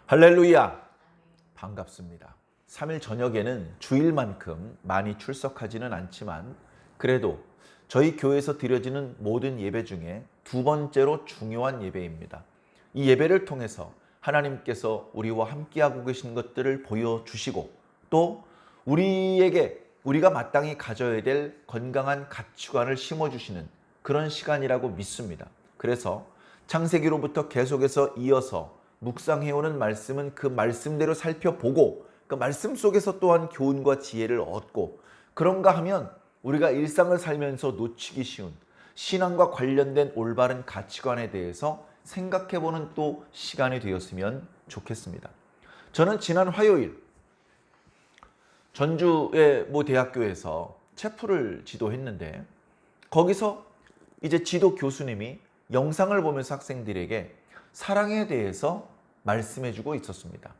할렐루야! 반갑습니다. 3일 저녁에는 주일만큼 많이 출석하지는 않지만 그래도 저희 교회에서 드려지는 모든 예배 중에 두 번째로 중요한 예배입니다. 이 예배를 통해서 하나님께서 우리와 함께하고 계신 것들을 보여주시고 또 우리가 마땅히 가져야 될 건강한 가치관을 심어주시는 그런 시간이라고 믿습니다. 그래서 창세기로부터 계속해서 이어서 묵상해오는 말씀은 그 말씀대로 살펴보고 그 말씀 속에서 또한 교훈과 지혜를 얻고 그런가 하면 우리가 일상을 살면서 놓치기 쉬운 신앙과 관련된 올바른 가치관에 대해서 생각해보는 또 시간이 되었으면 좋겠습니다. 저는 지난 화요일 전주의 모 대학교에서 체프를 지도했는데 거기서 이제 지도 교수님이 영상을 보면서 학생들에게 사랑에 대해서 말씀해주고 있었습니다.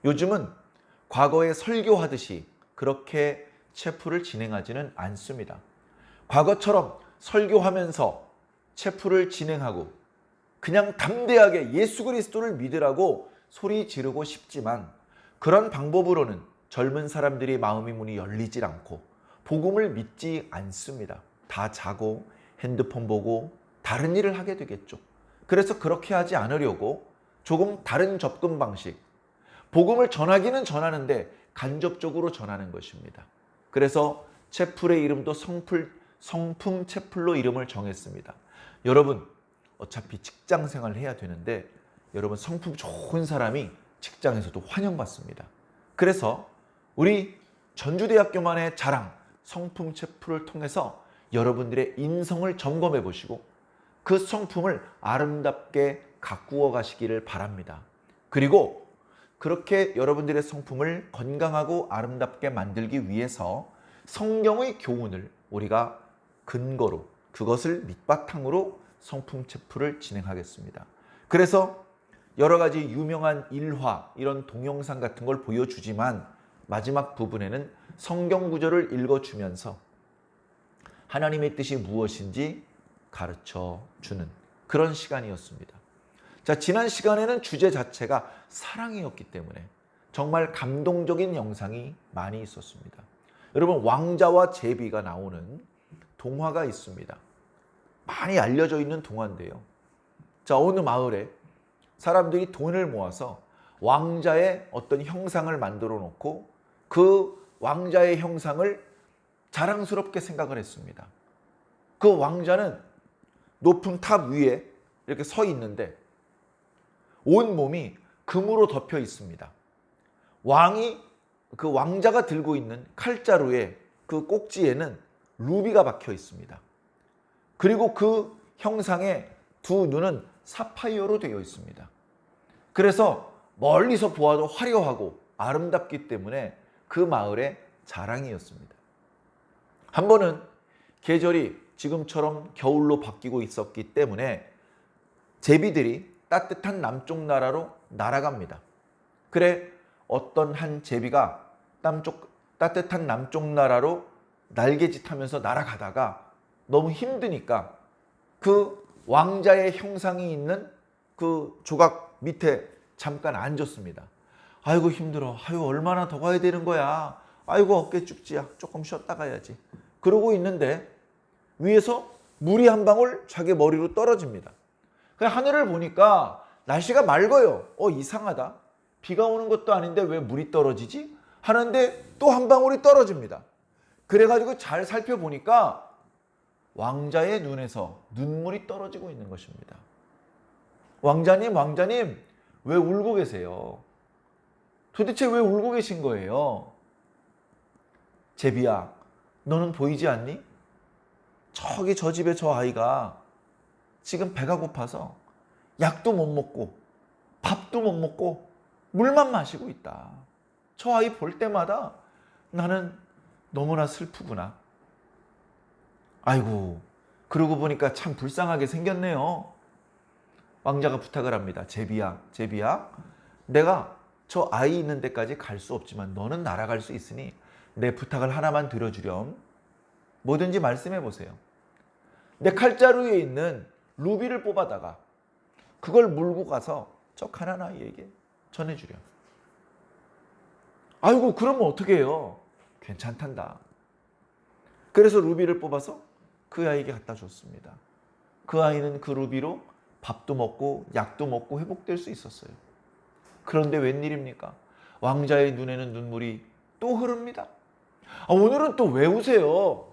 요즘은 과거에 설교하듯이 그렇게 체프를 진행하지는 않습니다. 과거처럼 설교하면서 체프를 진행하고 그냥 담대하게 예수 그리스도를 믿으라고 소리 지르고 싶지만 그런 방법으로는 젊은 사람들의 마음의 문이 열리질 않고 복음을 믿지 않습니다. 다 자고 핸드폰 보고 다른 일을 하게 되겠죠. 그래서 그렇게 하지 않으려고 조금 다른 접근 방식, 복음을 전하기는 전하는데 간접적으로 전하는 것입니다. 그래서 채플의 이름도 성품 채플로 이름을 정했습니다. 여러분 어차피 직장 생활을 해야 되는데 여러분 성품 좋은 사람이 직장에서도 환영받습니다. 그래서 우리 전주대학교만의 자랑 성품 채플을 통해서 여러분들의 인성을 점검해 보시고 그 성품을 아름답게 가꾸어 가시기를 바랍니다. 그리고 그렇게 여러분들의 성품을 건강하고 아름답게 만들기 위해서 성경의 교훈을 우리가 근거로 그것을 밑바탕으로 성품 체프를 진행하겠습니다. 그래서 여러 가지 유명한 일화 이런 동영상 같은 걸 보여주지만 마지막 부분에는 성경 구절을 읽어주면서 하나님의 뜻이 무엇인지 가르쳐 주는 그런 시간이었습니다. 자, 지난 시간에는 주제 자체가 사랑이었기 때문에 정말 감동적인 영상이 많이 있었습니다. 여러분 왕자와 제비가 나오는 동화가 있습니다. 많이 알려져 있는 동화인데요. 자, 어느 마을에 사람들이 돈을 모아서 왕자의 어떤 형상을 만들어 놓고 그 왕자의 형상을 자랑스럽게 생각을 했습니다. 그 왕자는 높은 탑 위에 이렇게 서 있는데 온 몸이 금으로 덮여 있습니다. 그 왕자가 들고 있는 칼자루에 그 꼭지에는 루비가 박혀 있습니다. 그리고 그 형상의 두 눈은 사파이어로 되어 있습니다. 그래서 멀리서 보아도 화려하고 아름답기 때문에 그 마을의 자랑이었습니다. 한 번은 계절이 지금처럼 겨울로 바뀌고 있었기 때문에 제비들이 따뜻한 남쪽 나라로 날아갑니다. 그래 어떤 한 제비가 따뜻한 남쪽 나라로 날개짓하면서 날아가다가 너무 힘드니까 그 왕자의 형상이 있는 그 조각 밑에 잠깐 앉았습니다. 아이고 힘들어. 아이고 얼마나 더 가야 되는 거야. 아이고 어깨 죽지야. 조금 쉬었다 가야지. 그러고 있는데 위에서 물이 한 방울 자기 머리로 떨어집니다. 하늘을 보니까 날씨가 맑아요. 이상하다. 비가 오는 것도 아닌데 왜 물이 떨어지지? 하는데 또 한 방울이 떨어집니다. 그래가지고 잘 살펴보니까 왕자의 눈에서 눈물이 떨어지고 있는 것입니다. 왕자님, 왕자님, 왜 울고 계세요? 도대체 왜 울고 계신 거예요? 제비야, 너는 보이지 않니? 저기 저 집에 저 아이가 지금 배가 고파서 약도 못 먹고 밥도 못 먹고 물만 마시고 있다. 저 아이 볼 때마다 나는 너무나 슬프구나. 아이고, 그러고 보니까 참 불쌍하게 생겼네요. 왕자가 부탁을 합니다. 제비야, 제비야, 내가 저 아이 있는 데까지 갈 수 없지만 너는 날아갈 수 있으니 내 부탁을 하나만 들어주렴. 뭐든지 말씀해 보세요. 내 칼자루에 있는 루비를 뽑아다가 그걸 물고 가서 저 가난한 아이에게 전해주렴. 아이고 그러면 어떻게 해요? 괜찮단다. 그래서 루비를 뽑아서 그 아이에게 갖다 줬습니다. 그 아이는 그 루비로 밥도 먹고 약도 먹고 회복될 수 있었어요. 그런데 웬일입니까? 왕자의 눈에는 눈물이 또 흐릅니다. 오늘은 또 왜 우세요?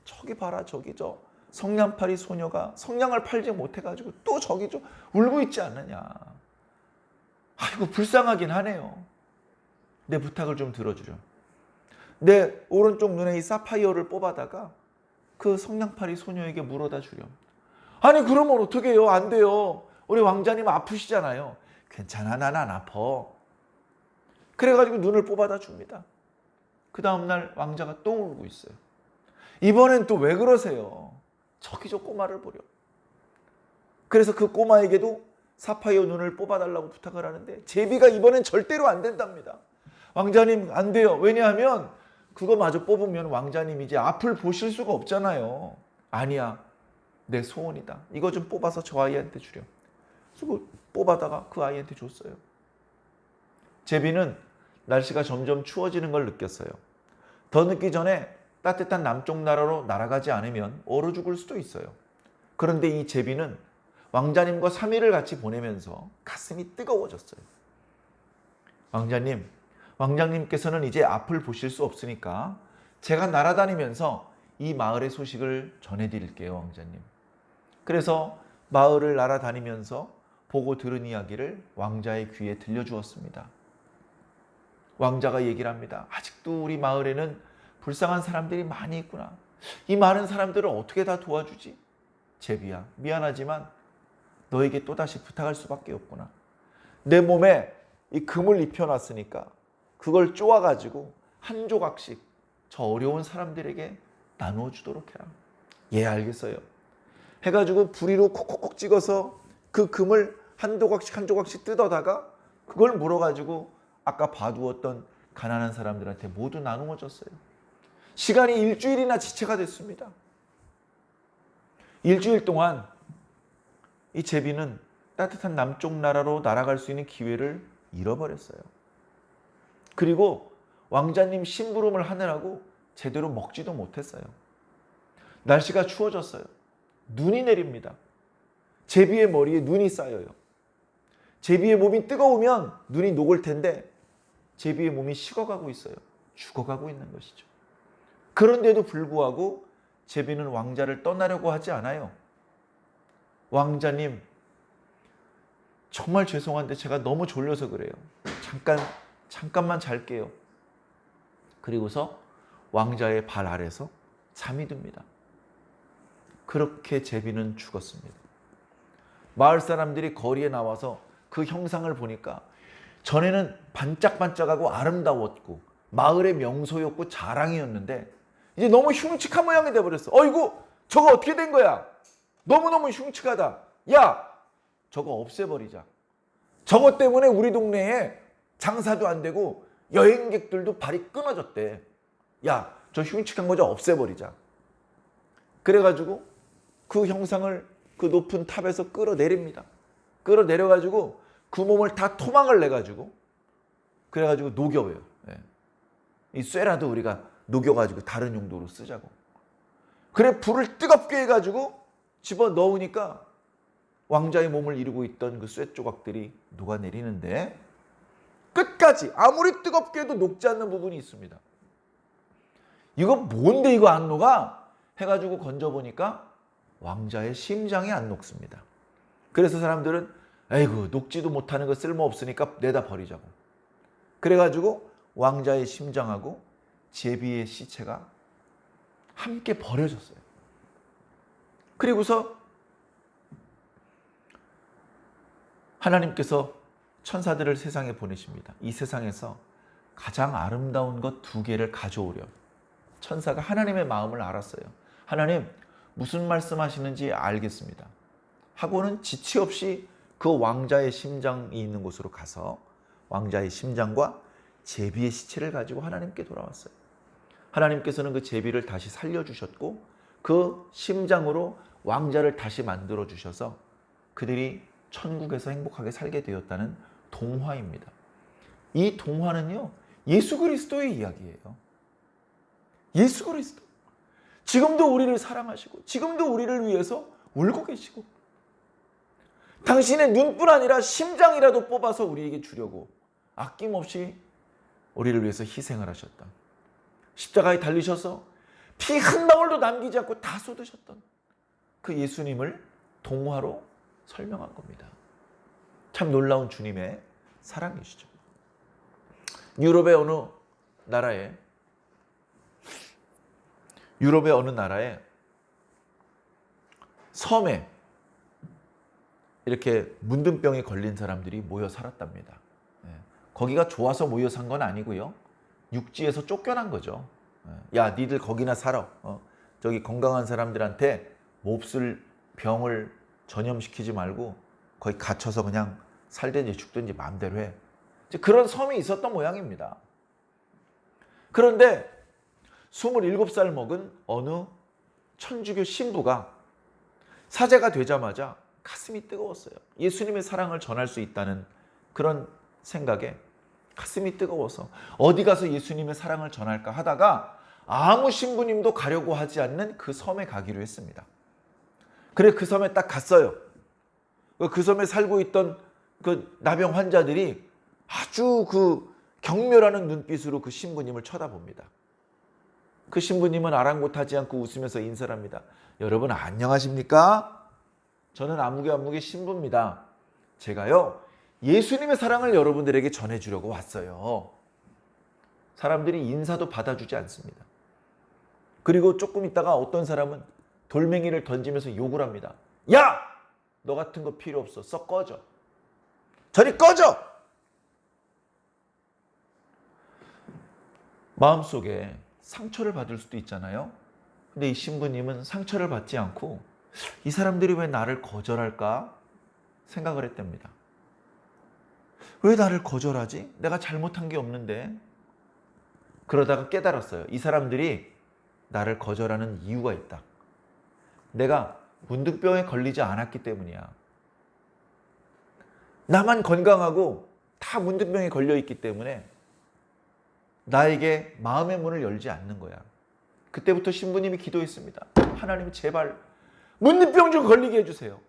저기 봐라, 저기 저 성냥팔이 소녀가 성냥을 팔지 못해가지고 또 저기 저 울고 있지 않느냐. 아이고 불쌍하긴 하네요. 내 부탁을 좀 들어주렴. 내 오른쪽 눈에 이 사파이어를 뽑아다가 그 성냥팔이 소녀에게 물어다 주렴. 아니 그러면 어떻게 해요? 안 돼요. 우리 왕자님 아프시잖아요. 괜찮아, 난 안 아파. 그래가지고 눈을 뽑아다 줍니다. 그 다음날 왕자가 또 울고 있어요. 이번엔 또 왜 그러세요? 저기 저 꼬마를 보렴. 그래서 그 꼬마에게도 사파이어 눈을 뽑아달라고 부탁을 하는데 제비가 이번엔 절대로 안 된답니다. 왕자님 안 돼요. 왜냐하면 그거 마저 뽑으면 왕자님 이제 앞을 보실 수가 없잖아요. 아니야, 내 소원이다. 이거 좀 뽑아서 저 아이한테 주렴. 그래서 뽑아다가 그 아이한테 줬어요. 제비는 날씨가 점점 추워지는 걸 느꼈어요. 더 늦기 전에 따뜻한 남쪽 나라로 날아가지 않으면 얼어 죽을 수도 있어요. 그런데 이 제비는 왕자님과 3일을 같이 보내면서 가슴이 뜨거워졌어요. 왕자님께서는 이제 앞을 보실 수 없으니까 제가 날아다니면서 이 마을의 소식을 전해드릴게요, 왕자님. 그래서 마을을 날아다니면서 보고 들은 이야기를 왕자의 귀에 들려주었습니다. 왕자가 얘기를 합니다. 아직도 우리 마을에는 불쌍한 사람들이 많이 있구나. 이 많은 사람들을 어떻게 다 도와주지? 제비야, 미안하지만 너에게 또다시 부탁할 수밖에 없구나. 내 몸에 이 금을 입혀놨으니까 그걸 쪼아가지고 한 조각씩 저 어려운 사람들에게 나누어 주도록 해라. 예, 알겠어요. 해가지고 부리로 콕콕콕 찍어서 그 금을 한 조각씩 한 조각씩 뜯어다가 그걸 물어가지고 아까 봐두었던 가난한 사람들한테 모두 나누어 줬어요. 시간이 일주일이나 지체가 됐습니다. 일주일 동안 이 제비는 따뜻한 남쪽 나라로 날아갈 수 있는 기회를 잃어버렸어요. 그리고 왕자님 심부름을 하느라고 제대로 먹지도 못했어요. 날씨가 추워졌어요. 눈이 내립니다. 제비의 머리에 눈이 쌓여요. 제비의 몸이 뜨거우면 눈이 녹을 텐데 제비의 몸이 식어가고 있어요. 죽어가고 있는 것이죠. 그런데도 불구하고 제비는 왕자를 떠나려고 하지 않아요. 왕자님, 정말 죄송한데 제가 너무 졸려서 그래요. 잠깐만 잘게요. 그리고서 왕자의 발 아래서 잠이 듭니다. 그렇게 제비는 죽었습니다. 마을 사람들이 거리에 나와서 그 형상을 보니까 전에는 반짝반짝하고 아름다웠고 마을의 명소였고 자랑이었는데 이제 너무 흉측한 모양이 돼버렸어. 어이구, 저거 어떻게 된 거야? 너무너무 흉측하다. 야, 저거 없애버리자. 저거 때문에 우리 동네에 장사도 안 되고 여행객들도 발이 끊어졌대. 야, 저 흉측한 거 좀 없애버리자. 그래가지고 그 형상을 그 높은 탑에서 끌어내립니다. 끌어내려가지고 그 몸을 다 토막을 내가지고 그래가지고 녹여요. 이 쇠라도 우리가 녹여가지고 다른 용도로 쓰자고. 그래 불을 뜨겁게 해가지고 집어 넣으니까 왕자의 몸을 이루고 있던 그 쇠 조각들이 녹아내리는데 끝까지 아무리 뜨겁게 해도 녹지 않는 부분이 있습니다. 이거 뭔데 이거 안 녹아? 해가지고 건져보니까 왕자의 심장이 안 녹습니다. 그래서 사람들은 에이구 녹지도 못하는 거 쓸모없으니까 내다 버리자고. 그래가지고 왕자의 심장하고 제비의 시체가 함께 버려졌어요. 그리고서 하나님께서 천사들을 세상에 보내십니다. 이 세상에서 가장 아름다운 것 2개를 가져오렴. 천사가 하나님의 마음을 알았어요. 하나님 무슨 말씀하시는지 알겠습니다. 하고는 지체 없이 그 왕자의 심장이 있는 곳으로 가서 왕자의 심장과 제비의 시체를 가지고 하나님께 돌아왔어요. 하나님께서는 그 제비를 다시 살려주셨고 그 심장으로 왕자를 다시 만들어 주셔서 그들이 천국에서 행복하게 살게 되었다는 동화입니다. 이 동화는요, 예수 그리스도의 이야기예요. 예수 그리스도. 지금도 우리를 사랑하시고 지금도 우리를 위해서 울고 계시고 당신의 눈뿐 아니라 심장이라도 뽑아서 우리에게 주려고 아낌없이 우리를 위해서 희생을 하셨다. 십자가에 달리셔서 피 한 방울도 남기지 않고 다 쏟으셨던 그 예수님을 동화로 설명한 겁니다. 참 놀라운 주님의 사랑이시죠. 유럽의 어느 나라에 섬에 이렇게 문둥병에 걸린 사람들이 모여 살았답니다. 거기가 좋아서 모여 산 건 아니고요. 육지에서 쫓겨난 거죠. 야, 니들 거기나 살아. 저기 건강한 사람들한테 몹쓸 병을 전염시키지 말고 거기 갇혀서 그냥 살든지 죽든지 마음대로 해. 그런 섬이 있었던 모양입니다. 그런데 27살 먹은 어느 천주교 신부가 사제가 되자마자 가슴이 뜨거웠어요. 예수님의 사랑을 전할 수 있다는 그런 생각에 가슴이 뜨거워서 어디 가서 예수님의 사랑을 전할까 하다가 아무 신부님도 가려고 하지 않는 그 섬에 가기로 했습니다. 그래 그 섬에 딱 갔어요. 그 섬에 살고 있던 그 나병 환자들이 아주 그 경멸하는 눈빛으로 그 신부님을 쳐다봅니다. 그 신부님은 아랑곳하지 않고 웃으면서 인사를 합니다. 여러분 안녕하십니까? 저는 아무개 신부입니다. 제가요 예수님의 사랑을 여러분들에게 전해주려고 왔어요. 사람들이 인사도 받아주지 않습니다. 그리고 조금 있다가 어떤 사람은 돌멩이를 던지면서 욕을 합니다. 야! 너 같은 거 필요 없어. 썩 꺼져. 저리 꺼져! 마음속에 상처를 받을 수도 있잖아요. 근데 이 신부님은 상처를 받지 않고 이 사람들이 왜 나를 거절할까 생각을 했답니다. 왜 나를 거절하지? 내가 잘못한 게 없는데. 그러다가 깨달았어요. 이 사람들이 나를 거절하는 이유가 있다. 내가 문둥병에 걸리지 않았기 때문이야. 나만 건강하고 다 문둥병에 걸려 있기 때문에 나에게 마음의 문을 열지 않는 거야. 그때부터 신부님이 기도했습니다. 하나님 제발 문둥병 좀 걸리게 해주세요.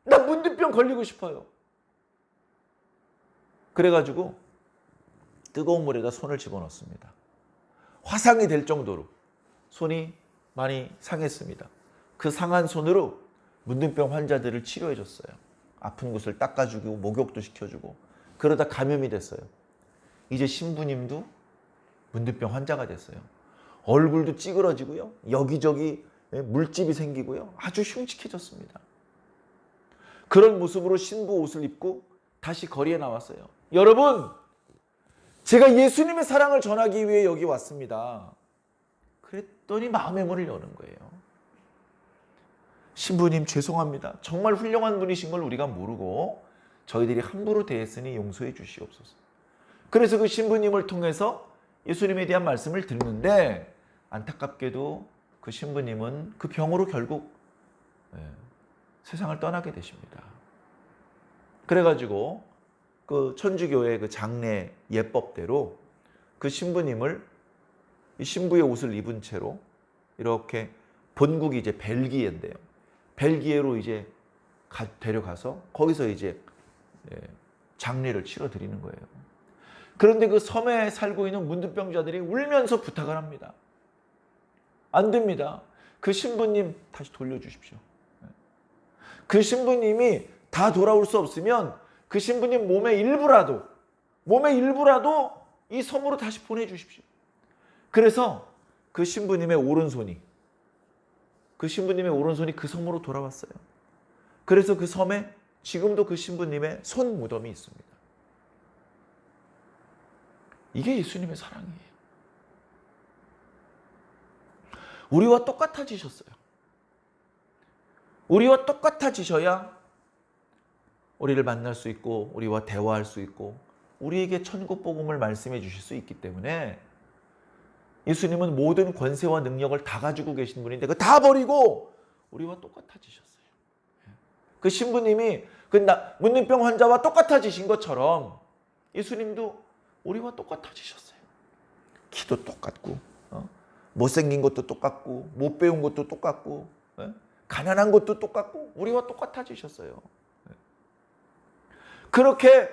나 문둥병 걸리고 싶어요. 그래가지고 뜨거운 물에다 손을 집어넣습니다. 화상이 될 정도로 손이 많이 상했습니다. 그 상한 손으로 문둥병 환자들을 치료해 줬어요. 아픈 곳을 닦아주고 목욕도 시켜주고 그러다 감염이 됐어요. 이제 신부님도 문둥병 환자가 됐어요. 얼굴도 찌그러지고요. 여기저기 물집이 생기고요. 아주 흉측해졌습니다. 그런 모습으로 신부 옷을 입고 다시 거리에 나왔어요. 여러분, 제가 예수님의 사랑을 전하기 위해 여기 왔습니다. 그랬더니 마음의 문을 여는 거예요. 신부님 죄송합니다. 정말 훌륭한 분이신 걸 우리가 모르고 저희들이 함부로 대했으니 용서해 주시옵소서. 그래서 그 신부님을 통해서 예수님에 대한 말씀을 듣는데 안타깝게도 그 신부님은 그 병으로 결국 세상을 떠나게 되십니다. 그래가지고 그 천주교의 그 장례 예법대로 그 신부님을 이 신부의 옷을 입은 채로 이렇게 본국이 이제 벨기에인데요. 벨기에로 이제 데려가서 거기서 이제 장례를 치러 드리는 거예요. 그런데 그 섬에 살고 있는 문둥병자들이 울면서 부탁을 합니다. 안 됩니다. 그 신부님 다시 돌려주십시오. 그 신부님이 다 돌아올 수 없으면 그 신부님 몸의 일부라도 이 섬으로 다시 보내주십시오. 그래서 그 신부님의 오른손이 그 섬으로 돌아왔어요. 그래서 그 섬에 지금도 그 신부님의 손 무덤이 있습니다. 이게 예수님의 사랑이에요. 우리와 똑같아지셨어요. 우리와 똑같아지셔야 우리를 만날 수 있고 우리와 대화할 수 있고 우리에게 천국 복음을 말씀해 주실 수 있기 때문에 예수님은 모든 권세와 능력을 다 가지고 계신 분인데 그거 다 버리고 우리와 똑같아지셨어요. 그 신부님이 그 문둥병 환자와 똑같아지신 것처럼 예수님도 우리와 똑같아지셨어요. 키도 똑같고, 못생긴 것도 똑같고, 못 배운 것도 똑같고, 가난한 것도 똑같고, 우리와 똑같아지셨어요. 그렇게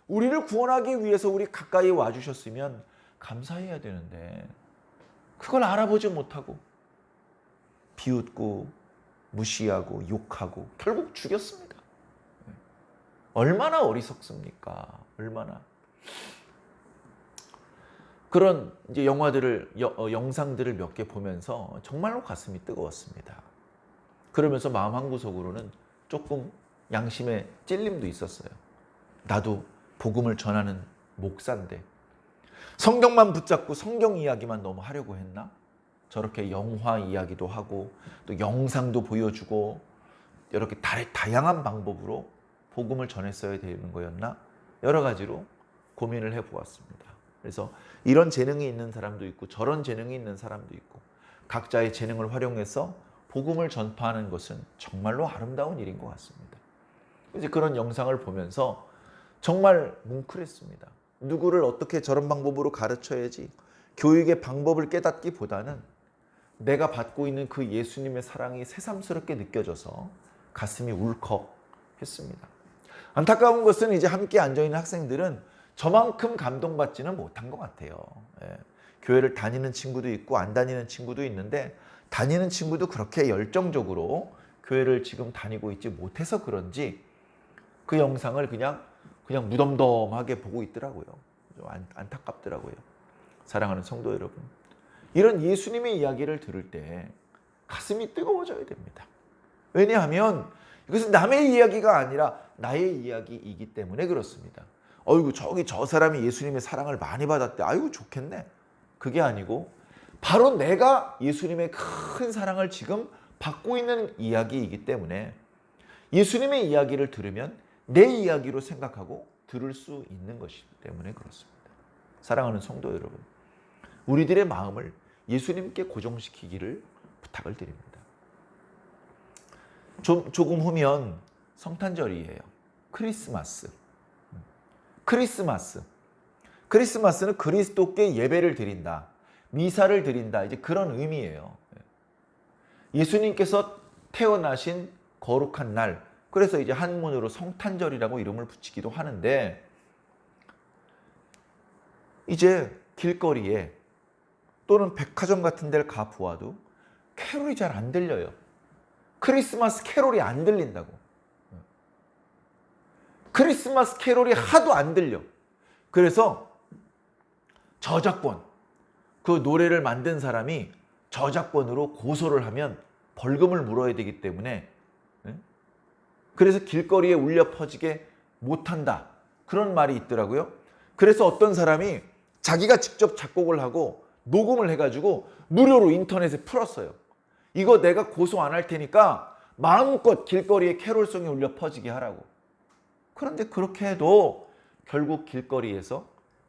우리를 구원하기 위해서 우리 가까이 와주셨으면 감사해야 되는데, 그걸 알아보지 못하고 비웃고 무시하고 욕하고 결국 죽였습니다. 얼마나 어리석습니까? 얼마나. 그런 이제 영화들을 영상들을 몇 개 보면서 정말로 가슴이 뜨거웠습니다. 그러면서 마음 한구석으로는 조금 양심의 찔림도 있었어요. 나도 복음을 전하는 목사인데 성경만 붙잡고 성경 이야기만 너무 하려고 했나? 저렇게 영화 이야기도 하고 또 영상도 보여주고 이렇게 다양한 방법으로 복음을 전했어야 되는 거였나? 여러 가지로 고민을 해보았습니다. 그래서 이런 재능이 있는 사람도 있고 저런 재능이 있는 사람도 있고 각자의 재능을 활용해서 복음을 전파하는 것은 정말로 아름다운 일인 것 같습니다. 이제 그런 영상을 보면서 정말 뭉클했습니다. 누구를 어떻게 저런 방법으로 가르쳐야지 교육의 방법을 깨닫기보다는 내가 받고 있는 그 예수님의 사랑이 새삼스럽게 느껴져서 가슴이 울컥했습니다. 안타까운 것은 이제 함께 앉아있는 학생들은 저만큼 감동받지는 못한 것 같아요. 교회를 다니는 친구도 있고 안 다니는 친구도 있는데 다니는 친구도 그렇게 열정적으로 교회를 지금 다니고 있지 못해서 그런지 그 영상을 그냥 무덤덤하게 보고 있더라고요. 좀 안타깝더라고요. 사랑하는 성도 여러분, 이런 예수님의 이야기를 들을 때 가슴이 뜨거워져야 됩니다. 왜냐하면 이것은 남의 이야기가 아니라 나의 이야기이기 때문에 그렇습니다. 어이구 저기 저 사람이 예수님의 사랑을 많이 받았대. 아이고 좋겠네. 그게 아니고 바로 내가 예수님의 큰 사랑을 지금 받고 있는 이야기이기 때문에 예수님의 이야기를 들으면 내 이야기로 생각하고 들을 수 있는 것이기 때문에 그렇습니다. 사랑하는 성도 여러분, 우리들의 마음을 예수님께 고정시키기를 부탁을 드립니다. 조금 후면 성탄절이에요. 크리스마스는 그리스도께 예배를 드린다, 미사를 드린다, 이제 그런 의미예요. 예수님께서 태어나신 거룩한 날, 그래서 이제 한문으로 성탄절이라고 이름을 붙이기도 하는데, 이제 길거리에 또는 백화점 같은 데를 가 보아도 캐롤이 잘 안 들려요. 크리스마스 캐롤이 안 들린다고. 크리스마스 캐롤이 하도 안 들려. 그래서 저작권, 그 노래를 만든 사람이 저작권으로 고소를 하면 벌금을 물어야 되기 때문에, 그래서 길거리에 울려 퍼지게 못한다, 그런 말이 있더라고요. 그래서 어떤 사람이 자기가 직접 작곡을 하고 녹음을 해가지고 무료로 인터넷에 풀었어요. 이거 내가 고소 안 할 테니까 마음껏 길거리에 캐롤송이 울려 퍼지게 하라고. 그런데 그렇게 해도 결국 길거리에서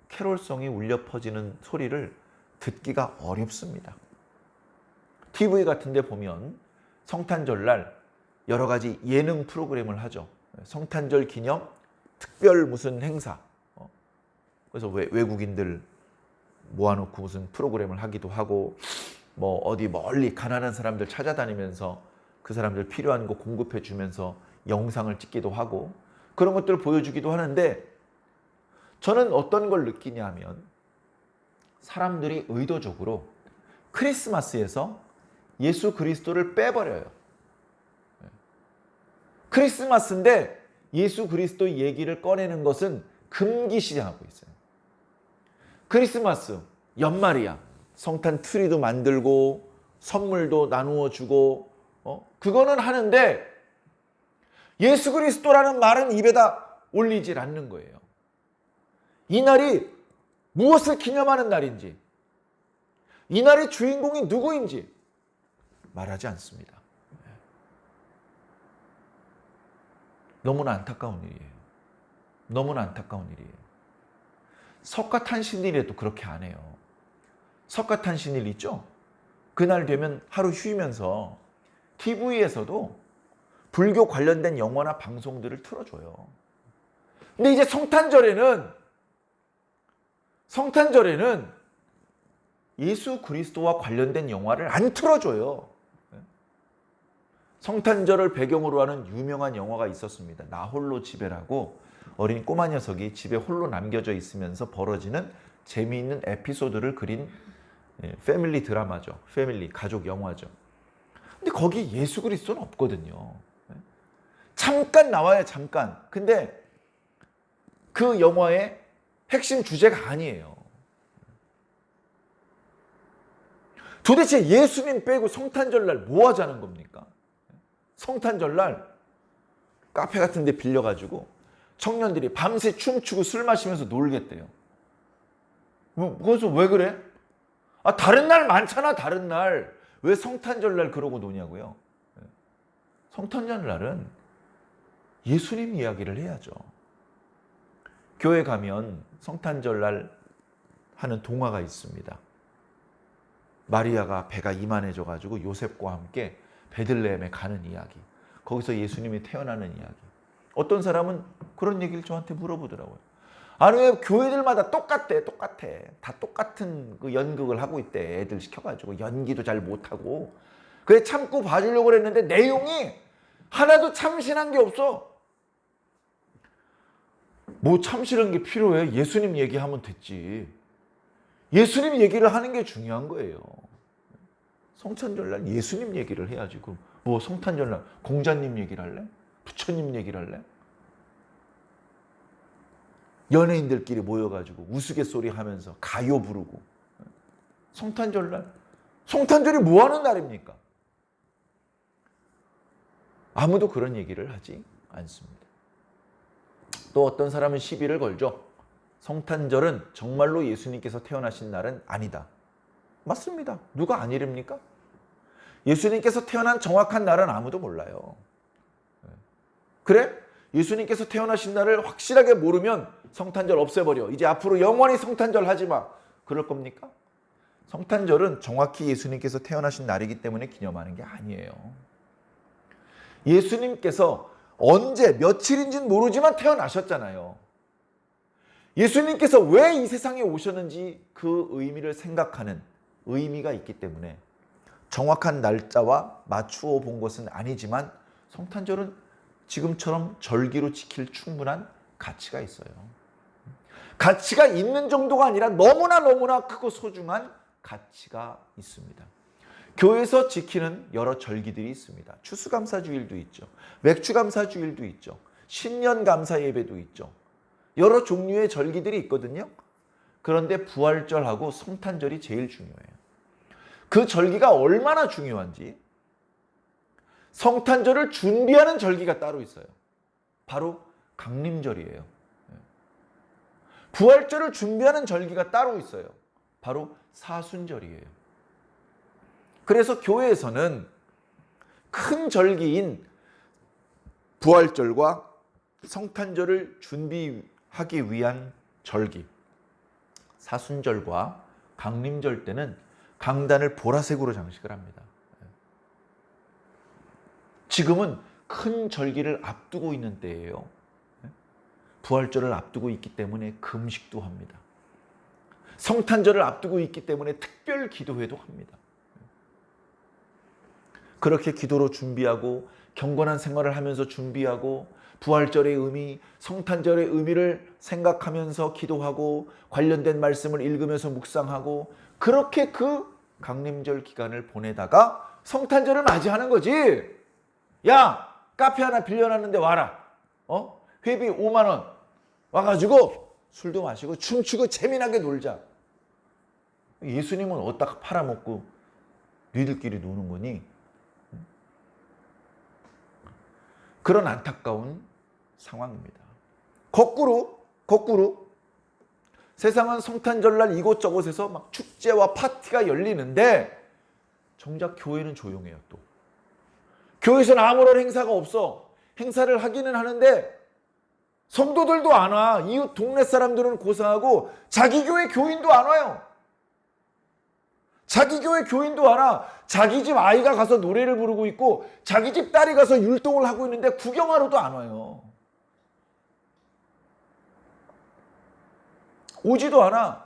캐롤송이 울려 퍼지는 소리를 듣기가 어렵습니다. TV 같은 데 보면 성탄절날 여러 가지 예능 프로그램을 하죠. 성탄절 기념 특별 무슨 행사. 그래서 외국인들 모아놓고 무슨 프로그램을 하기도 하고, 뭐 어디 멀리 가난한 사람들 찾아다니면서 그 사람들 필요한 거 공급해 주면서 영상을 찍기도 하고 그런 것들을 보여주기도 하는데, 저는 어떤 걸 느끼냐 하면 사람들이 의도적으로 크리스마스에서 예수 그리스도를 빼버려요. 크리스마스인데 예수 그리스도 얘기를 꺼내는 것은 금기시하고 있어요. 크리스마스, 연말이야. 성탄 트리도 만들고 선물도 나누어 주고 그거는 하는데 예수 그리스도라는 말은 입에다 올리질 않는 거예요. 이 날이 무엇을 기념하는 날인지, 이 날의 주인공이 누구인지 말하지 않습니다. 너무나 안타까운 일이에요. 너무나 안타까운 일이에요. 석가탄신일에도 그렇게 안 해요. 석가탄신일 있죠? 그날 되면 하루 쉬면서 TV에서도 불교 관련된 영화나 방송들을 틀어줘요. 근데 이제 성탄절에는 성탄절에는 예수 그리스도와 관련된 영화를 안 틀어줘요. 성탄절을 배경으로 하는 유명한 영화가 있었습니다. 나 홀로 집에라고 어린 꼬마 녀석이 집에 홀로 남겨져 있으면서 벌어지는 재미있는 에피소드를 그린 패밀리 드라마죠. 패밀리, 가족 영화죠. 근데 거기 예수 그리스도는 없거든요. 잠깐 나와요, 잠깐. 근데 그 영화의 핵심 주제가 아니에요. 도대체 예수님 빼고 성탄절날 뭐 하자는 겁니까? 성탄절날 카페 같은 데 빌려가지고 청년들이 밤새 춤추고 술 마시면서 놀겠대요. 그래서 왜 그래? 다른 날 많잖아, 다른 날. 왜 성탄절날 그러고 노냐고요? 성탄절날은 예수님 이야기를 해야죠. 교회 가면 성탄절날 하는 동화가 있습니다. 마리아가 배가 이만해져가지고 요셉과 함께 베들레헴에 가는 이야기. 거기서 예수님이 태어나는 이야기. 어떤 사람은 그런 얘기를 저한테 물어보더라고요. 아니 왜 교회들마다 똑같대. 다 똑같은 그 연극을 하고 있대. 애들 시켜가지고 연기도 잘 못하고. 그래 참고 봐주려고 그랬는데 내용이 하나도 참신한 게 없어. 뭐 참신한 게 필요해. 예수님 얘기하면 됐지. 예수님 얘기를 하는 게 중요한 거예요. 성탄절날 예수님 얘기를 해야지. 그럼 뭐 성탄절날 공자님 얘기를 할래? 부처님 얘기를 할래? 연예인들끼리 모여가지고 우스갯소리 하면서 가요 부르고. 성탄절날 성탄절이 뭐 하는 날입니까? 아무도 그런 얘기를 하지 않습니다. 또 어떤 사람은 시비를 걸죠. 성탄절은 정말로 예수님께서 태어나신 날은 아니다. 맞습니다. 누가 아니랍니까? 예수님께서 태어난 정확한 날은 아무도 몰라요. 그래? 예수님께서 태어나신 날을 확실하게 모르면 성탄절 없애버려. 이제 앞으로 영원히 성탄절 하지 마. 그럴 겁니까? 성탄절은 정확히 예수님께서 태어나신 날이기 때문에 기념하는 게 아니에요. 예수님께서 언제 며칠인지는 모르지만 태어나셨잖아요. 예수님께서 왜 이 세상에 오셨는지 그 의미를 생각하는 의미가 있기 때문에 정확한 날짜와 맞추어 본 것은 아니지만 성탄절은 지금처럼 절기로 지킬 충분한 가치가 있어요. 가치가 있는 정도가 아니라 너무나 크고 소중한 가치가 있습니다. 교회에서 지키는 여러 절기들이 있습니다. 추수감사주일도 있죠. 맥주감사주일도 있죠. 신년감사예배도 있죠. 여러 종류의 절기들이 있거든요. 그런데 부활절하고 성탄절이 제일 중요해요. 그 절기가 얼마나 중요한지 성탄절을 준비하는 절기가 따로 있어요. 바로 강림절이에요. 부활절을 준비하는 절기가 따로 있어요. 바로 사순절이에요. 그래서 교회에서는 큰 절기인 부활절과 성탄절을 준비하기 위한 절기, 사순절과 강림절 때는 강단을 보라색으로 장식을 합니다. 지금은 큰 절기를 앞두고 있는 때예요. 부활절을 앞두고 있기 때문에 금식도 합니다. 성탄절을 앞두고 있기 때문에 특별 기도회도 합니다. 그렇게 기도로 준비하고 경건한 생활을 하면서 준비하고 부활절의 의미, 성탄절의 의미를 생각하면서 기도하고 관련된 말씀을 읽으면서 묵상하고 그렇게 그 강림절 기간을 보내다가 성탄절을 맞이하는 거지. 야, 카페 하나 빌려놨는데 와라. 회비 5만 원 와가지고 술도 마시고 춤추고 재미나게 놀자. 예수님은 어디다가 팔아먹고 니들끼리 노는 거니? 그런 안타까운 상황입니다. 거꾸로 세상은 성탄절날 이곳저곳에서 막 축제와 파티가 열리는데 정작 교회는 조용해요. 또 교회에서는 아무런 행사가 없어. 행사를 하기는 하는데 성도들도 안 와. 이웃 동네 사람들은 고사하고 자기 교회 교인도 안 와요. 자기 교회 교인도 안 와. 자기 집 아이가 가서 노래를 부르고 있고 자기 집 딸이 가서 율동을 하고 있는데 구경하러도 안 와요. 오지도 않아.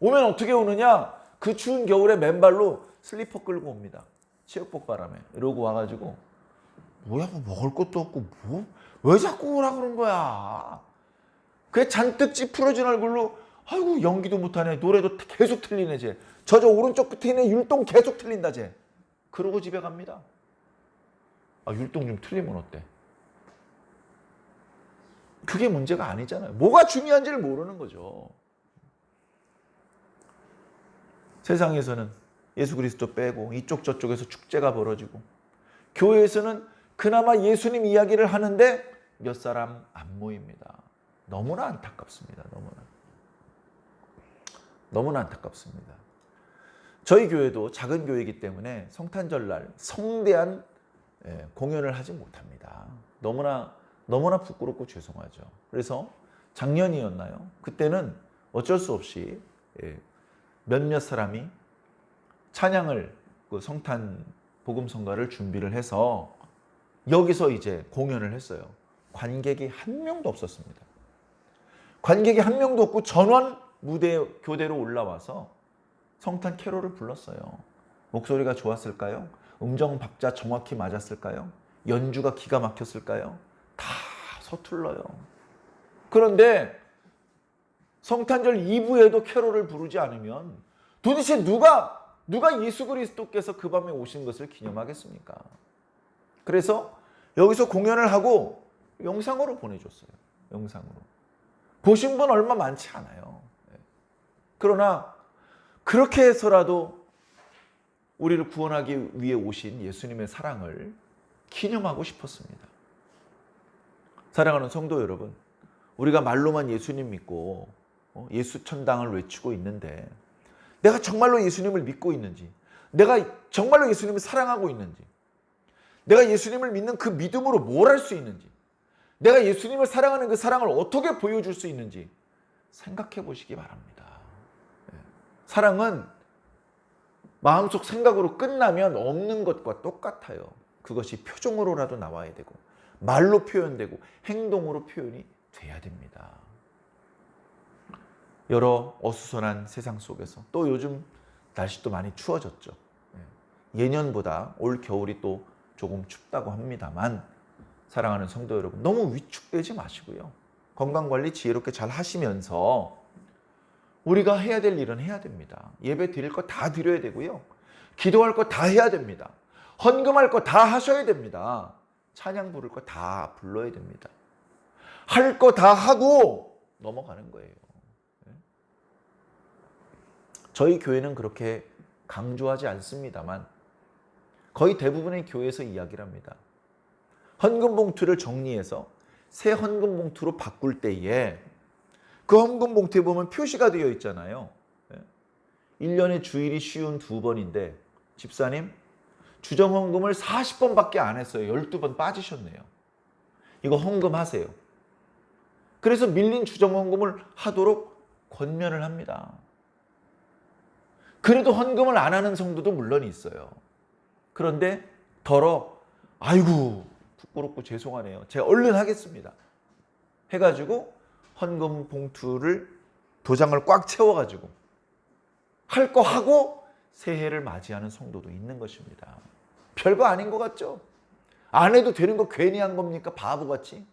오면 어떻게 오느냐? 그 추운 겨울에 맨발로 슬리퍼 끌고 옵니다. 체육복 바람에. 이러고 와가지고 뭐야 뭐 먹을 것도 없고 뭐 왜 자꾸 오라 그런 거야? 그게 잔뜩 찌푸려진 얼굴로 아이고 연기도 못하네. 노래도 계속 틀리네 쟤. 저 오른쪽 끝에 있는 율동 계속 틀린다 쟤. 그러고 집에 갑니다. 아 율동 좀 틀리면 어때? 그게 문제가 아니잖아요. 뭐가 중요한지를 모르는 거죠. 세상에서는 예수 그리스도 빼고 이쪽 저쪽에서 축제가 벌어지고 교회에서는 그나마 예수님 이야기를 하는데 몇 사람 안 모입니다. 너무나 안타깝습니다. 너무나 안타깝습니다. 저희 교회도 작은 교회이기 때문에 성탄절날 성대한 공연을 하지 못합니다. 너무나 부끄럽고 죄송하죠. 그래서 작년이었나요? 그때는 어쩔 수 없이 몇몇 사람이 찬양을 그 성탄 복음성가를 준비를 해서 여기서 이제 공연을 했어요. 관객이 한 명도 없었습니다. 관객이 한 명도 없고 전원 교대로 올라와서 성탄 캐롤을 불렀어요. 목소리가 좋았을까요? 음정 박자 정확히 맞았을까요? 연주가 기가 막혔을까요? 다 서툴러요. 그런데 성탄절 2부에도 캐롤을 부르지 않으면 도대체 누가 예수 그리스도께서 그 밤에 오신 것을 기념하겠습니까? 그래서 여기서 공연을 하고 영상으로 보내줬어요. 영상으로. 보신 분 얼마 많지 않아요. 그러나 그렇게 해서라도 우리를 구원하기 위해 오신 예수님의 사랑을 기념하고 싶었습니다. 사랑하는 성도 여러분, 우리가 말로만 예수님 믿고 예수 천당을 외치고 있는데 내가 정말로 예수님을 믿고 있는지, 내가 정말로 예수님을 사랑하고 있는지, 내가 예수님을 믿는 그 믿음으로 뭘 할 수 있는지, 내가 예수님을 사랑하는 그 사랑을 어떻게 보여줄 수 있는지 생각해 보시기 바랍니다. 사랑은 마음속 생각으로 끝나면 없는 것과 똑같아요. 그것이 표정으로라도 나와야 되고 말로 표현되고 행동으로 표현이 돼야 됩니다. 여러 어수선한 세상 속에서 또 요즘 날씨도 많이 추워졌죠. 예년보다 올 겨울이 또 조금 춥다고 합니다만 사랑하는 성도 여러분, 너무 위축되지 마시고요. 건강관리 지혜롭게 잘 하시면서 우리가 해야 될 일은 해야 됩니다. 예배 드릴 거 다 드려야 되고요. 기도할 거 다 해야 됩니다. 헌금할 거 다 하셔야 됩니다. 찬양 부를 거 다 불러야 됩니다. 할 거 다 하고 넘어가는 거예요. 저희 교회는 그렇게 강조하지 않습니다만 거의 대부분의 교회에서 이야기를 합니다. 헌금 봉투를 정리해서 새 헌금 봉투로 바꿀 때에 그 헌금 봉투에 보면 표시가 되어 있잖아요. 1년에 주일이 쉬운 2번인데 집사님 주정 헌금을 40번밖에 안 했어요. 12번 빠지셨네요. 이거 헌금하세요. 그래서 밀린 주정 헌금을 하도록 권면을 합니다. 그래도 헌금을 안 하는 성도도 물론 있어요. 그런데 아이고 부끄럽고 죄송하네요. 제가 얼른 하겠습니다. 해가지고 헌금 봉투를 도장을 꽉 채워가지고 할 거 하고 새해를 맞이하는 성도도 있는 것입니다. 별거 아닌 것 같죠? 안 해도 되는 거 괜히 한 겁니까? 바보같이?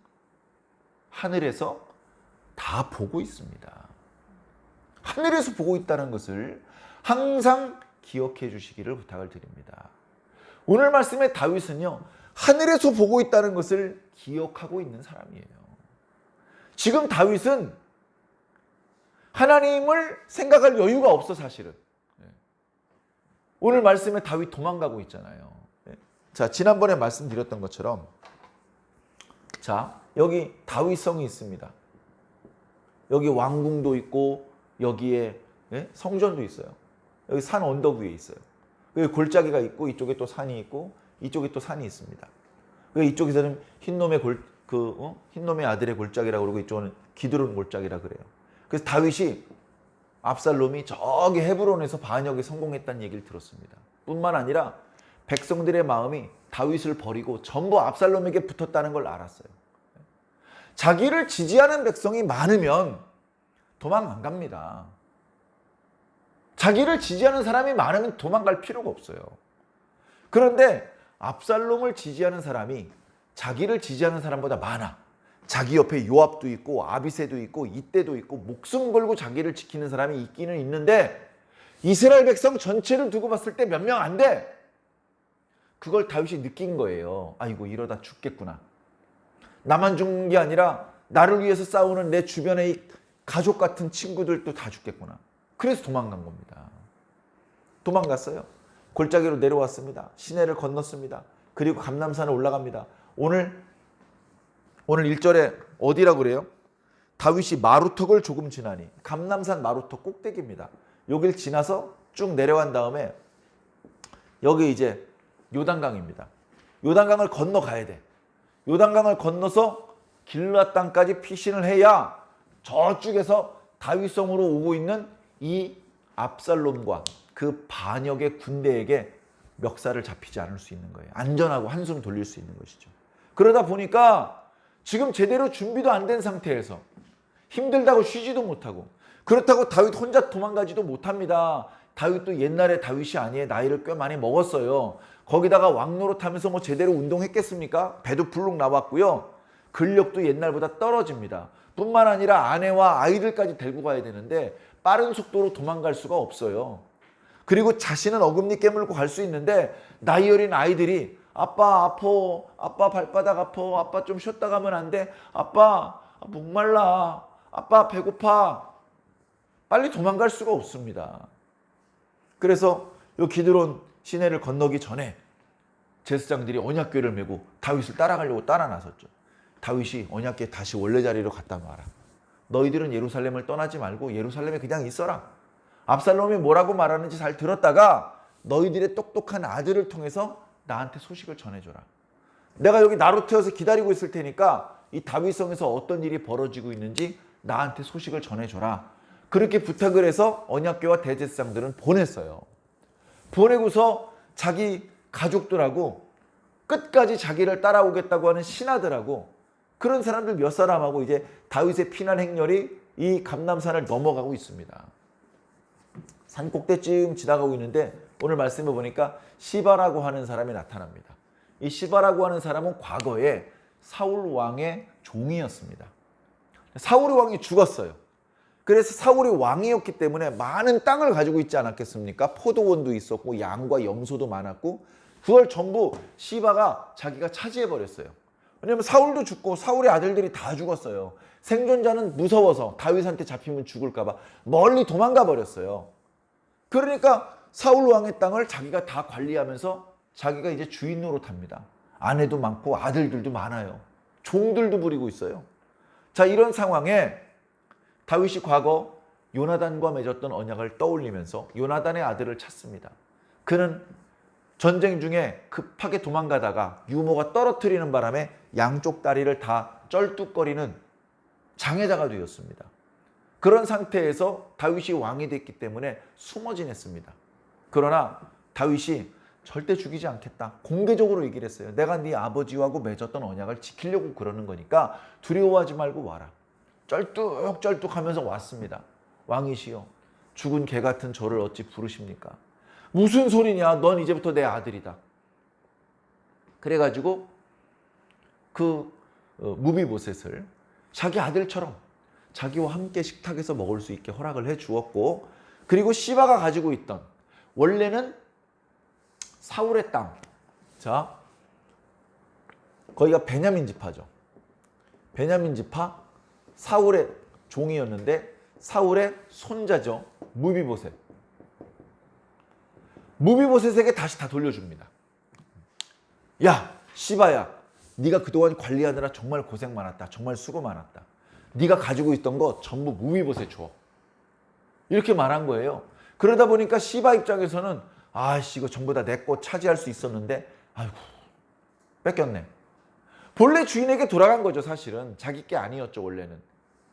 하늘에서 다 보고 있습니다. 하늘에서 보고 있다는 것을 항상 기억해 주시기를 부탁을 드립니다. 오늘 말씀의 다윗은요, 하늘에서 보고 있다는 것을 기억하고 있는 사람이에요. 지금 다윗은 하나님을 생각할 여유가 없어, 사실은. 오늘 말씀에 다윗 도망가고 있잖아요. 자, 지난번에 말씀드렸던 것처럼, 자, 여기 다윗성이 있습니다. 여기 왕궁도 있고, 여기에 성전도 있어요. 여기 산 언덕 위에 있어요. 여기 골짜기가 있고, 이쪽에 또 산이 있고, 이쪽에 또 산이 있습니다. 이쪽에서는 흰놈의 아들의 골짜기라고 그러고, 이쪽은 기드론 골짜기라 그래요. 그래서 다윗이 압살롬이 저기 헤브론에서 반역에 성공했다는 얘기를 들었습니다. 뿐만 아니라 백성들의 마음이 다윗을 버리고 전부 압살롬에게 붙었다는 걸 알았어요. 자기를 지지하는 백성이 많으면 도망 안 갑니다. 자기를 지지하는 사람이 많으면 도망갈 필요가 없어요. 그런데 압살롬을 지지하는 사람이 자기를 지지하는 사람보다 많아. 자기 옆에 요압도 있고 아비새도 있고 이때도 있고 목숨 걸고 자기를 지키는 사람이 있기는 있는데 이스라엘 백성 전체를 두고 봤을 때 몇 명 안 돼. 그걸 다윗이 느낀 거예요. 아이고 이러다 죽겠구나. 나만 죽는 게 아니라 나를 위해서 싸우는 내 주변의 가족 같은 친구들도 다 죽겠구나. 그래서 도망간 겁니다. 도망갔어요. 골짜기로 내려왔습니다. 시내를 건넜습니다. 그리고 감람산에 올라갑니다. 오늘 1절에 어디라고 그래요? 다윗이 마루턱을 조금 지나니, 감람산 마루턱 꼭대기입니다. 여길 지나서 쭉 내려간 다음에 여기 이제 요단강입니다. 요단강을 건너가야 돼. 요단강을 건너서 길르앗 땅까지 피신을 해야 저쪽에서 다윗성으로 오고 있는 이 압살롬과 그 반역의 군대에게 멱살을 잡히지 않을 수 있는 거예요. 안전하고 한숨 돌릴 수 있는 것이죠. 그러다 보니까 지금 제대로 준비도 안 된 상태에서 힘들다고 쉬지도 못하고, 그렇다고 다윗 혼자 도망가지도 못합니다. 다윗도 옛날에 다윗이 아니에요. 나이를 꽤 많이 먹었어요. 거기다가 왕노릇하면서 뭐 제대로 운동했겠습니까? 배도 불룩 나왔고요. 근력도 옛날보다 떨어집니다. 뿐만 아니라 아내와 아이들까지 데리고 가야 되는데 빠른 속도로 도망갈 수가 없어요. 그리고 자신은 어금니 깨물고 갈 수 있는데 나이 어린 아이들이 아빠 아파, 아빠 발바닥 아파, 아빠 좀 쉬었다 가면 안 돼, 아빠 목말라, 아빠 배고파, 빨리 도망갈 수가 없습니다. 그래서 이 기드론 시내를 건너기 전에 제사장들이 언약궤를 메고 다윗을 따라가려고 따라 나섰죠. 다윗이 언약궤 다시 원래 자리로 갖다 놔라. 너희들은 예루살렘을 떠나지 말고 예루살렘에 그냥 있어라. 압살롬이 뭐라고 말하는지 잘 들었다가 너희들의 똑똑한 아들을 통해서 나한테 소식을 전해줘라. 내가 여기 나루터에서 기다리고 있을 테니까 이 다윗성에서 어떤 일이 벌어지고 있는지 나한테 소식을 전해줘라. 그렇게 부탁을 해서 언약궤와 대제사장들은 보냈어요. 보내고서 자기 가족들하고 끝까지 자기를 따라오겠다고 하는 신하들하고 그런 사람들 몇 사람하고 이제 다윗의 피난 행렬이 이 감람산을 넘어가고 있습니다. 산 꼭대쯤 지나가고 있는데 오늘 말씀해 보니까 시바라고 하는 사람이 나타납니다. 이 시바라고 하는 사람은 과거에 사울 왕의 종이었습니다. 사울이 왕이 죽었어요. 그래서 사울이 왕이었기 때문에 많은 땅을 가지고 있지 않았겠습니까? 포도원도 있었고 양과 염소도 많았고 그걸 전부 시바가 자기가 차지해버렸어요. 왜냐하면 사울도 죽고 사울의 아들들이 다 죽었어요. 생존자는 무서워서 다윗한테 잡히면 죽을까 봐 멀리 도망가 버렸어요. 그러니까 사울 왕의 땅을 자기가 다 관리하면서 자기가 이제 주인 노릇합니다. 아내도 많고 아들들도 많아요. 종들도 부리고 있어요. 자, 이런 상황에 다윗이 과거 요나단과 맺었던 언약을 떠올리면서 요나단의 아들을 찾습니다. 그는 전쟁 중에 급하게 도망가다가 유모가 떨어뜨리는 바람에 양쪽 다리를 다 쩔뚝거리는 장애자가 되었습니다. 그런 상태에서 다윗이 왕이 됐기 때문에 숨어 지냈습니다. 그러나 다윗이 절대 죽이지 않겠다. 공개적으로 얘기를 했어요. 내가 네 아버지하고 맺었던 언약을 지키려고 그러는 거니까 두려워하지 말고 와라. 쩔뚝쩔뚝 하면서 왔습니다. 왕이시여, 죽은 개 같은 저를 어찌 부르십니까? 무슨 소리냐? 넌 이제부터 내 아들이다. 그래가지고 그 무비보셋을 자기 아들처럼 자기와 함께 식탁에서 먹을 수 있게 허락을 해 주었고, 그리고 시바가 가지고 있던 원래는 사울의 땅, 자 거기가 베냐민 지파죠. 베냐민 지파 사울의 종이었는데 사울의 손자죠. 무비보셋. 무비보셋에게 다시 다 돌려줍니다. 야, 시바야, 네가 그동안 관리하느라 정말 고생 많았다. 정말 수고 많았다. 네가 가지고 있던 거 전부 무비보셋 줘. 이렇게 말한 거예요. 그러다 보니까 시바 입장에서는 아씨, 이거 전부 다 내 거 차지할 수 있었는데 아이고 뺏겼네. 본래 주인에게 돌아간 거죠. 사실은 자기 게 아니었죠, 원래는.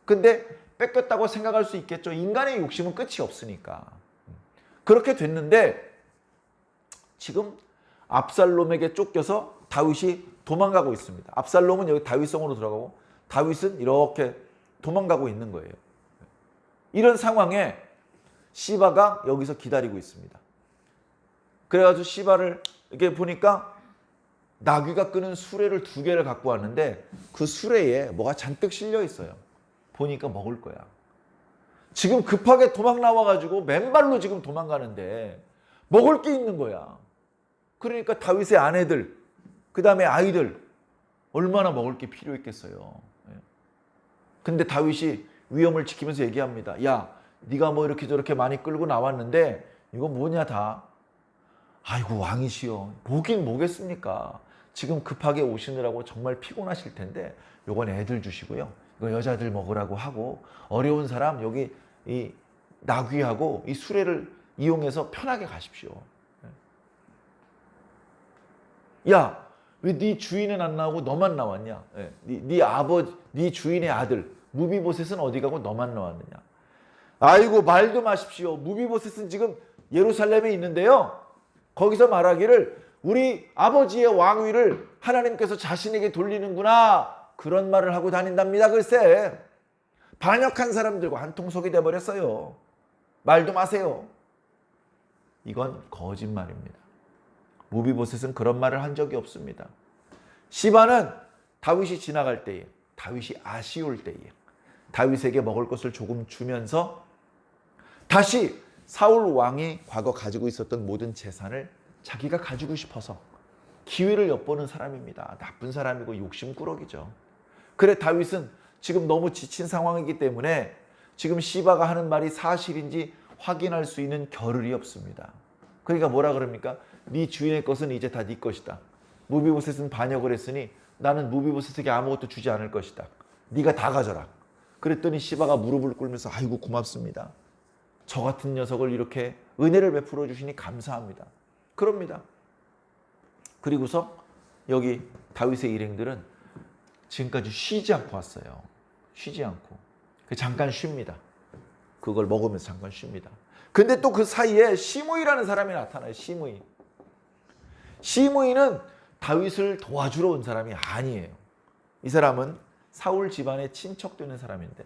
근데 뺏겼다고 생각할 수 있겠죠. 인간의 욕심은 끝이 없으니까. 그렇게 됐는데 지금 압살롬에게 쫓겨서 다윗이 도망가고 있습니다. 압살롬은 여기 다윗성으로 들어가고 다윗은 이렇게 도망가고 있는 거예요. 이런 상황에 시바가 여기서 기다리고 있습니다. 그래가지고 시바를 이렇게 보니까 나귀가 끄는 수레를 2개를 갖고 왔는데 그 수레에 뭐가 잔뜩 실려 있어요. 보니까 먹을 거야. 지금 급하게 도망 나와가지고 맨발로 지금 도망가는데 먹을 게 있는 거야. 그러니까 다윗의 아내들, 그 다음에 아이들 얼마나 먹을 게 필요했겠어요. 근데 다윗이 위험을 지키면서 얘기합니다. 야, 네가 뭐 이렇게 저렇게 많이 끌고 나왔는데 이거 뭐냐 다. 아이고 왕이시여, 뭐긴 뭐겠습니까. 지금 급하게 오시느라고 정말 피곤하실 텐데 요건 애들 주시고요. 이거 여자들 먹으라고 하고 어려운 사람 여기 이 나귀하고 이 수레를 이용해서 편하게 가십시오. 야, 왜 네 주인은 안 나오고 너만 나왔냐? 네 주인의 아들 무비보셋은 어디 가고 너만 나왔느냐? 아이고 말도 마십시오. 무비보셋은 지금 예루살렘에 있는데요. 거기서 말하기를 우리 아버지의 왕위를 하나님께서 자신에게 돌리는구나. 그런 말을 하고 다닌답니다. 글쎄. 반역한 사람들과 한통속이 돼버렸어요. 말도 마세요. 이건 거짓말입니다. 무비보셋은 그런 말을 한 적이 없습니다. 시바는 다윗이 지나갈 때에, 다윗이 아쉬울 때에 다윗에게 먹을 것을 조금 주면서 다시 사울 왕이 과거 가지고 있었던 모든 재산을 자기가 가지고 싶어서 기회를 엿보는 사람입니다. 나쁜 사람이고 욕심꾸러기죠. 그래 다윗은 지금 너무 지친 상황이기 때문에 지금 시바가 하는 말이 사실인지 확인할 수 있는 겨를이 없습니다. 그러니까 뭐라 그럽니까? 네 주인의 것은 이제 다 네 것이다. 무비보셋은 반역을 했으니 나는 무비보셋에게 아무것도 주지 않을 것이다. 네가 다 가져라. 그랬더니 시바가 무릎을 꿇으면서 아이고 고맙습니다. 저 같은 녀석을 이렇게 은혜를 베풀어 주시니 감사합니다. 그럽니다. 그리고서 여기 다윗의 일행들은 지금까지 쉬지 않고 왔어요. 쉬지 않고. 잠깐 쉽니다. 그걸 먹으면서 잠깐 쉽니다. 근데 또 그 사이에 시므이라는 사람이 나타나요. 시므이. 시므이는 다윗을 도와주러 온 사람이 아니에요. 이 사람은 사울 집안의 친척되는 사람인데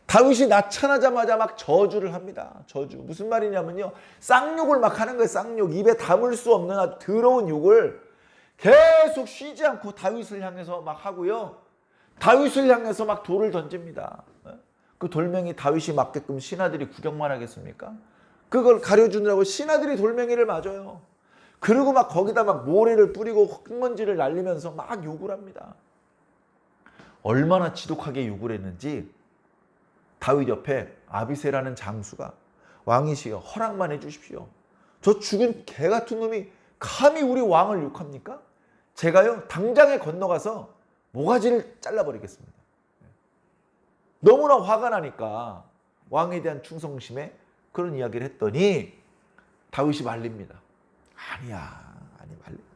다윗이 나타나자마자 막 저주를 합니다. 저주. 무슨 말이냐면요. 쌍욕을 막 하는 거예요. 쌍욕. 입에 담을 수 없는 아주 더러운 욕을 계속 쉬지 않고 다윗을 향해서 막 하고요. 다윗을 향해서 막 돌을 던집니다. 그 돌멩이 다윗이 맞게끔 신하들이 구경만 하겠습니까? 그걸 가려주느라고 신하들이 돌멩이를 맞아요. 그리고 막 거기다 막 모래를 뿌리고 흙먼지를 날리면서 막 욕을 합니다. 얼마나 지독하게 욕을 했는지 다윗 옆에 아비새라는 장수가 왕이시여 허락만 해주십시오. 저 죽은 개 같은 놈이 감히 우리 왕을 욕합니까? 제가요 당장에 건너가서 모가지를 잘라버리겠습니다. 너무나 화가 나니까 왕에 대한 충성심에 그런 이야기를 했더니 다윗이 말립니다. 아니야,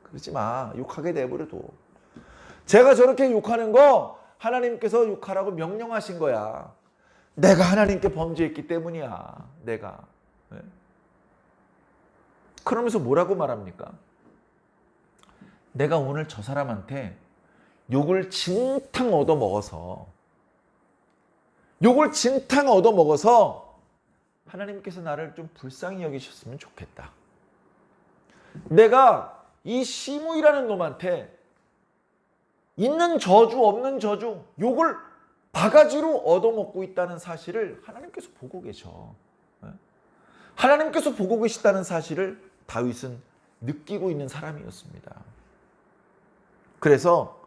그러지 마. 욕하게 내버려둬. 제가 저렇게 욕하는 거 하나님께서 욕하라고 명령하신 거야. 내가 하나님께 범죄했기 때문이야. 내가. 그러면서 뭐라고 말합니까? 내가 오늘 저 사람한테 욕을 진탕 얻어먹어서 하나님께서 나를 좀 불쌍히 여기셨으면 좋겠다. 내가 이 시므이라는 놈한테 있는 저주 없는 저주 욕을 바가지로 얻어먹고 있다는 사실을 하나님께서 보고 계셔. 하나님께서 보고 계시다는 사실을 다윗은 느끼고 있는 사람이었습니다. 그래서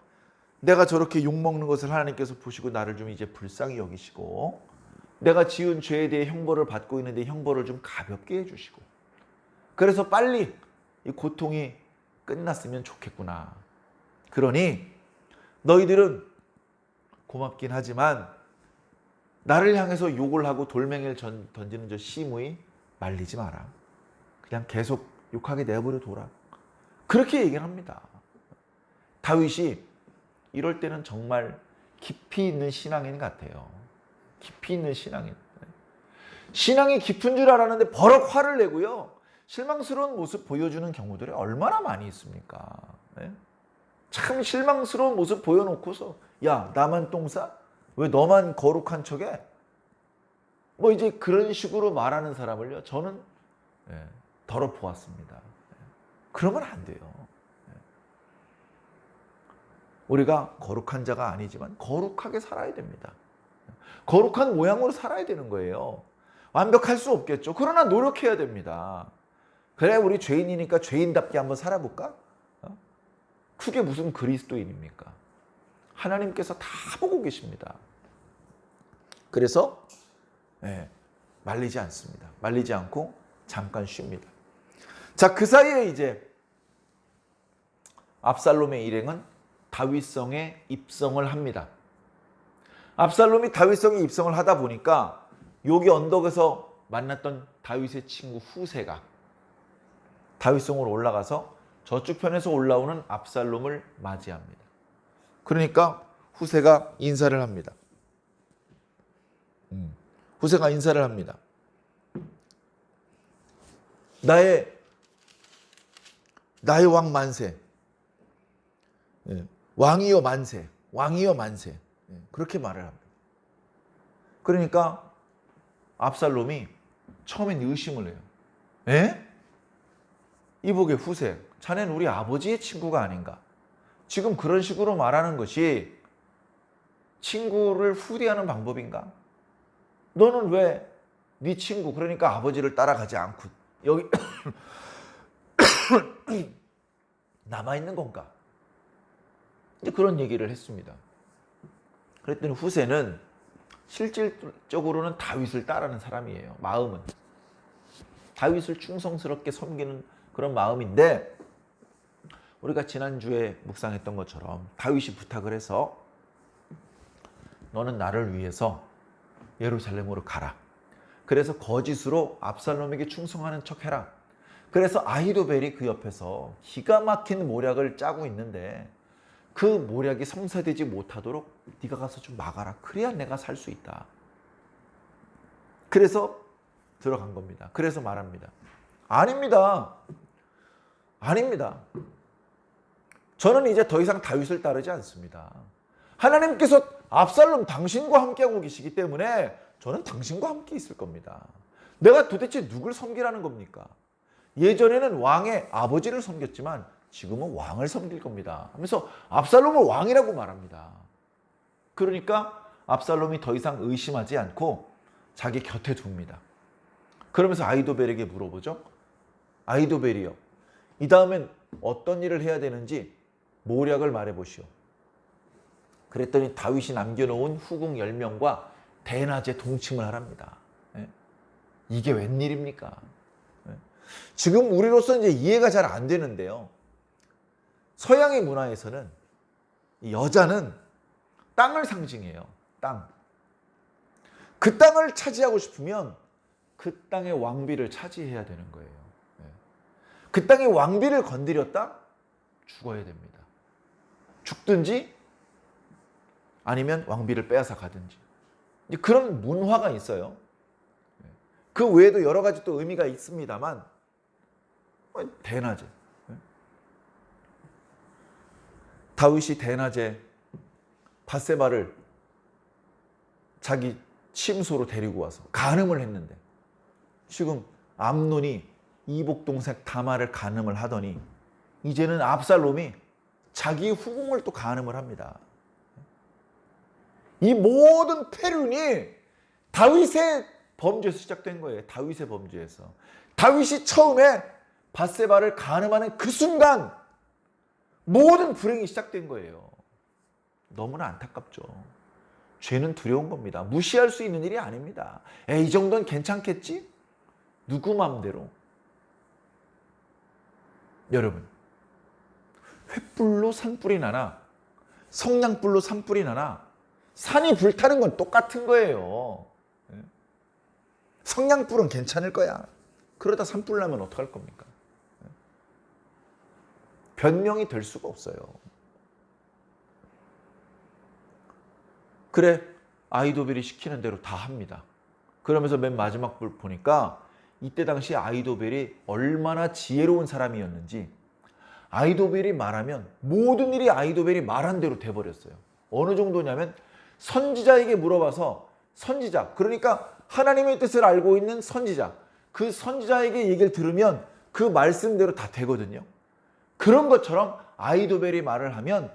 내가 저렇게 욕먹는 것을 하나님께서 보시고 나를 좀 이제 불쌍히 여기시고 내가 지은 죄에 대해 형벌을 받고 있는데 형벌을 좀 가볍게 해주시고 그래서 빨리 이 고통이 끝났으면 좋겠구나. 그러니 너희들은 고맙긴 하지만 나를 향해서 욕을 하고 돌멩이를 던지는 저 시므이 말리지 마라. 그냥 계속 욕하게 내버려 둬라. 그렇게 얘기를 합니다. 다윗이 이럴 때는 정말 깊이 있는 신앙인 같아요. 깊이 있는 신앙인. 신앙이 깊은 줄 알았는데 버럭 화를 내고요. 실망스러운 모습 보여주는 경우들이 얼마나 많이 있습니까? 참 실망스러운 모습 보여놓고서 야 나만 똥 싸? 왜 너만 거룩한 척해? 뭐 이제 그런 식으로 말하는 사람을요, 저는 더럽보았습니다. 그러면 안 돼요. 우리가 거룩한 자가 아니지만 거룩하게 살아야 됩니다. 거룩한 모양으로 살아야 되는 거예요. 완벽할 수 없겠죠. 그러나 노력해야 됩니다. 그래, 우리 죄인이니까 죄인답게 한번 살아볼까? 그게 무슨 그리스도인입니까? 하나님께서 다 보고 계십니다. 그래서 말리지 않습니다. 말리지 않고 잠깐 쉽니다. 자, 그 사이에 이제 압살롬의 일행은 다윗성에 입성을 합니다. 압살롬이 다윗성에 입성을 하다 보니까 여기 언덕에서 만났던 다윗의 친구 후세가 다윗성으로 올라가서 저쪽 편에서 올라오는 압살롬을 맞이합니다. 그러니까 후세가 인사를 합니다. 후세가 인사를 합니다. 나의 왕 만세. 왕이여 만세. 왕이여 만세. 그렇게 말을 합니다. 그러니까 압살롬이 처음엔 의심을 해요. 이복의 후세, 자네는 우리 아버지의 친구가 아닌가? 지금 그런 식으로 말하는 것이 친구를 후대하는 방법인가? 너는 왜 네 친구, 그러니까 아버지를 따라가지 않고 여기 남아있는 건가? 이제 그런 얘기를 했습니다. 그랬더니 후세는 실질적으로는 다윗을 따르는 사람이에요. 마음은 다윗을 충성스럽게 섬기는 그런 마음인데, 우리가 지난주에 묵상했던 것처럼 다윗이 부탁을 해서 너는 나를 위해서 예루살렘으로 가라. 그래서 거짓으로 압살롬에게 충성하는 척 해라. 그래서 아히도벨이 그 옆에서 기가 막힌 모략을 짜고 있는데 그 모략이 성사되지 못하도록 네가 가서 좀 막아라. 그래야 내가 살 수 있다. 그래서 들어간 겁니다. 그래서 말합니다. 아닙니다. 아닙니다. 저는 이제 더 이상 다윗을 따르지 않습니다. 하나님께서 압살롬 당신과 함께하고 계시기 때문에 저는 당신과 함께 있을 겁니다. 내가 도대체 누굴 섬기라는 겁니까? 예전에는 왕의 아버지를 섬겼지만 지금은 왕을 섬길 겁니다 하면서 압살롬을 왕이라고 말합니다. 그러니까 압살롬이 더 이상 의심하지 않고 자기 곁에 둡니다. 그러면서 아히도벨에게 물어보죠. 아히도벨이요, 이 다음엔 어떤 일을 해야 되는지 모략을 말해보시오. 그랬더니 다윗이 남겨놓은 후궁 10명과 대낮에 동침을 하랍니다. 이게 웬일입니까? 지금 우리로서 이제 이해가 잘 안 되는데요. 서양의 문화에서는 여자는 땅을 상징해요. 땅. 그 땅을 차지하고 싶으면 그 땅의 왕비를 차지해야 되는 거예요. 그 땅의 왕비를 건드렸다? 죽어야 됩니다. 죽든지 아니면 왕비를 빼앗아 가든지. 그런 문화가 있어요. 그 외에도 여러 가지 또 의미가 있습니다만 대낮에 다윗이 대낮에 밧세바를 자기 침소로 데리고 와서 간음을 했는데, 지금 암논이 이복 동생 다말을 간음을 하더니 이제는 압살롬이 자기 후궁을 또 간음을 합니다. 이 모든 패륜이 다윗의 범죄에서 시작된 거예요. 다윗의 범죄에서. 다윗이 처음에 밧세바를 간음하는 그 순간 모든 불행이 시작된 거예요. 너무나 안타깝죠. 죄는 두려운 겁니다. 무시할 수 있는 일이 아닙니다. 이 정도는 괜찮겠지? 누구 마음대로. 여러분, 횃불로 산불이 나나 성냥불로 산불이 나나 산이 불타는 건 똑같은 거예요. 성냥불은 괜찮을 거야. 그러다 산불 나면 어떡할 겁니까? 변명이 될 수가 없어요. 그래, 아히도벨이 시키는 대로 다 합니다. 그러면서 맨 마지막 볼 보니까 이때 당시 아히도벨이 얼마나 지혜로운 사람이었는지, 아히도벨이 말하면 모든 일이 아히도벨이 말한 대로 돼버렸어요. 어느 정도냐면 선지자에게 물어봐서 선지자, 그러니까 하나님의 뜻을 알고 있는 선지자, 그 선지자에게 얘기를 들으면 그 말씀대로 다 되거든요. 그런 것처럼 아히도벨이 말을 하면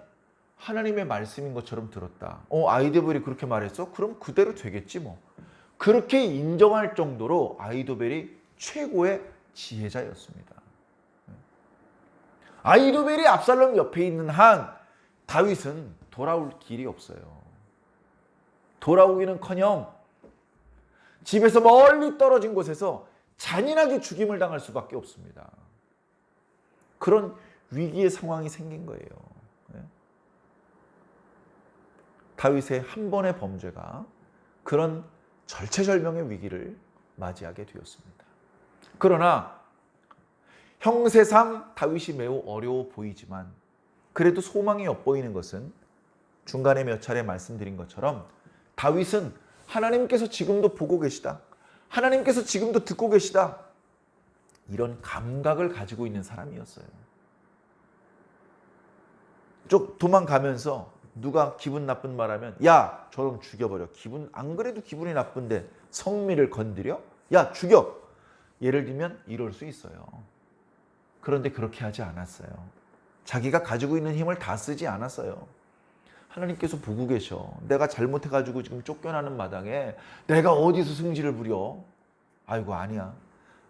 하나님의 말씀인 것처럼 들었다. 아히도벨이 그렇게 말했어? 그럼 그대로 되겠지 뭐. 그렇게 인정할 정도로 아히도벨이 최고의 지혜자였습니다. 아히도벨이 압살롬 옆에 있는 한 다윗은 돌아올 길이 없어요. 돌아오기는커녕 집에서 멀리 떨어진 곳에서 잔인하게 죽임을 당할 수밖에 없습니다. 그런 위기의 상황이 생긴 거예요. 다윗의 한 번의 범죄가 그런 절체절명의 위기를 맞이하게 되었습니다. 그러나 형세상 다윗이 매우 어려워 보이지만 그래도 소망이 엿보이는 것은 중간에 몇 차례 말씀드린 것처럼 다윗은 하나님께서 지금도 보고 계시다. 하나님께서 지금도 듣고 계시다. 이런 감각을 가지고 있는 사람이었어요. 쭉 도망가면서 누가 기분 나쁜 말하면 야 저놈 죽여버려. 안 그래도 기분이 나쁜데 성미를 건드려? 야 죽여. 예를 들면 이럴 수 있어요. 그런데 그렇게 하지 않았어요. 자기가 가지고 있는 힘을 다 쓰지 않았어요. 하나님께서 보고 계셔. 내가 잘못해가지고 지금 쫓겨나는 마당에 내가 어디서 승질을 부려? 아이고 아니야.